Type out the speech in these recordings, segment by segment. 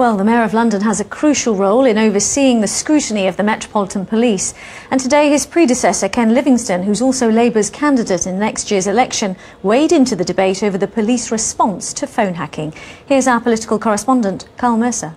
Well, the Mayor of London has a crucial role in overseeing the scrutiny of the Metropolitan Police. And today his predecessor, Ken Livingstone, who's also Labour's candidate in next year's election, weighed into the debate over the police response to phone hacking. Here's our political correspondent, Carl Mercer.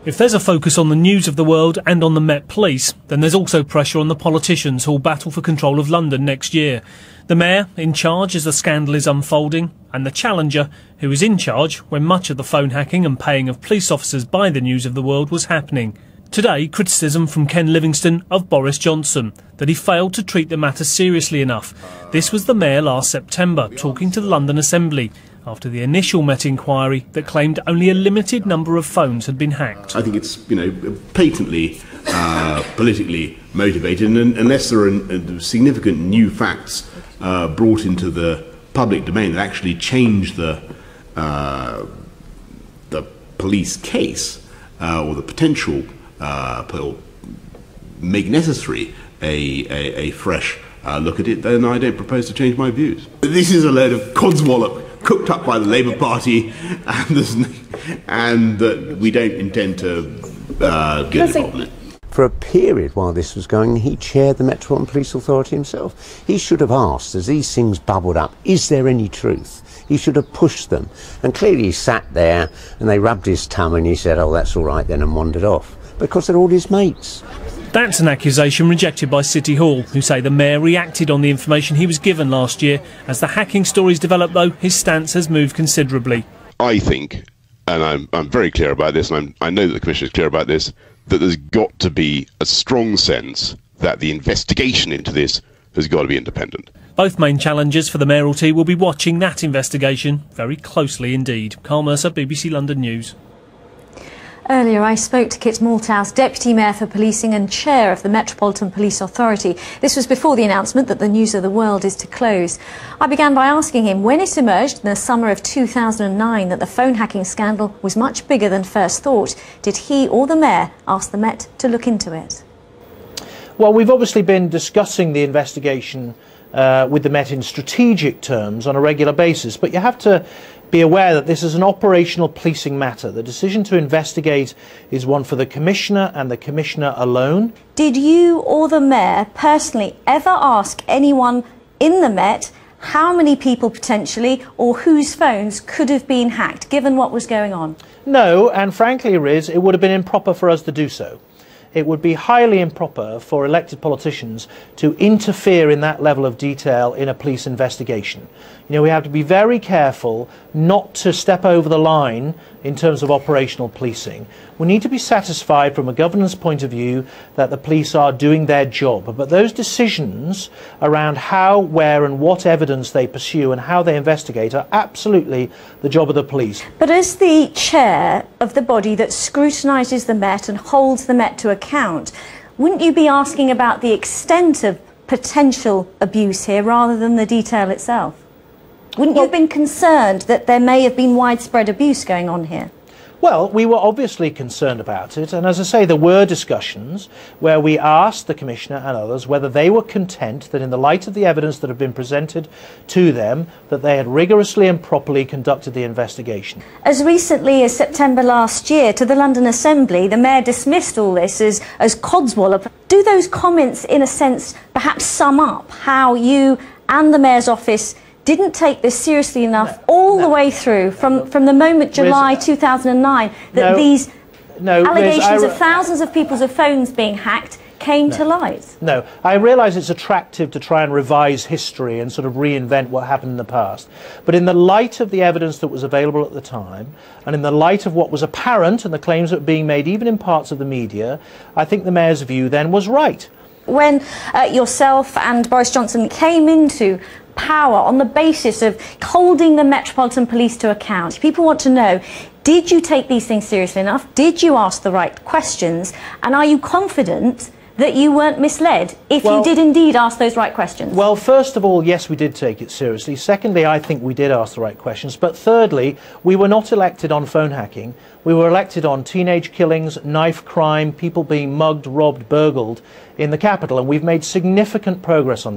If there's a focus on the news of the world and on the Met Police, then there's also pressure on the politicians who'll battle for control of London next year. The Mayor in charge as the scandal is unfolding, and the challenger who is in charge when much of the phone hacking and paying of police officers by the news of the world was happening. Today, criticism from Ken Livingstone of Boris Johnson, that he failed to treat the matter seriously enough. This was the Mayor last September, talking to the London Assembly, after the initial Met inquiry that claimed only a limited number of phones had been hacked. I think it's, patently politically motivated, and unless there are significant new facts brought into the public domain that actually change the police case or the potential make necessary a fresh look at it, then I don't propose to change my views. This is a load of codswallop cooked up by the Labour Party, and that we don't intend to get involved in it. For a period while this was going, he chaired the Metropolitan Police Authority himself. He should have asked, as these things bubbled up, is there any truth? He should have pushed them. And clearly he sat there and they rubbed his tummy and he said, oh, that's all right then, and wandered off. Because they're all his mates. That's an accusation rejected by City Hall, who say the Mayor reacted on the information he was given last year. As the hacking stories develop, though, his stance has moved considerably. I think, and I'm very clear about this, and I know that the Commissioner is clear about this, that there's got to be a strong sense that the investigation into this has got to be independent. Both main challengers for the mayoralty will be watching that investigation very closely indeed. Carl Mercer, BBC London News. Earlier I spoke to Kit Malthouse, Deputy Mayor for Policing and Chair of the Metropolitan Police Authority. This was before the announcement that the News of the World is to close. I began by asking him when it emerged in the summer of 2009 that the phone hacking scandal was much bigger than first thought. Did he or the Mayor ask the Met to look into it? Well, we've obviously been discussing the investigation with the Met in strategic terms on a regular basis, but you have to be aware that this is an operational policing matter. The decision to investigate is one for the Commissioner and the Commissioner alone. Did you or the Mayor personally ever ask anyone in the Met how many people potentially or whose phones could have been hacked, given what was going on? No, and frankly, Riz, it would have been improper for us to do so. It would be highly improper for elected politicians to interfere in that level of detail in a police investigation. We have to be very careful not to step over the line in terms of operational policing. We need to be satisfied from a governance point of view that the police are doing their job. But those decisions around how, where and what evidence they pursue and how they investigate are absolutely the job of the police. But as the chair of the body that scrutinises the Met and holds the Met to account, wouldn't you be asking about the extent of potential abuse here rather than the detail itself? Wouldn't you have been concerned that there may have been widespread abuse going on here? Well, we were obviously concerned about it, and as I say, there were discussions where we asked the Commissioner and others whether they were content that in the light of the evidence that had been presented to them, that they had rigorously and properly conducted the investigation. As recently as September last year, to the London Assembly, the Mayor dismissed all this as codswallop. Do those comments, in a sense, perhaps sum up how you and the Mayor's office didn't take this seriously enough the way through, from the moment July 2009, that these allegations of thousands of people's phones being hacked came to light? No, I realise it's attractive to try and revise history and sort of reinvent what happened in the past. But in the light of the evidence that was available at the time, and in the light of what was apparent and the claims that were being made even in parts of the media, I think the Mayor's view then was right. When yourself and Boris Johnson came into power on the basis of holding the Metropolitan Police to account, people want to know, did you take these things seriously enough? Did you ask the right questions? And are you confident that you weren't misled if you did indeed ask those right questions? Well, first of all, yes, we did take it seriously. Secondly, I think we did ask the right questions. But thirdly, we were not elected on phone hacking. We were elected on teenage killings, knife crime, people being mugged, robbed, burgled in the capital, and we've made significant progress on that.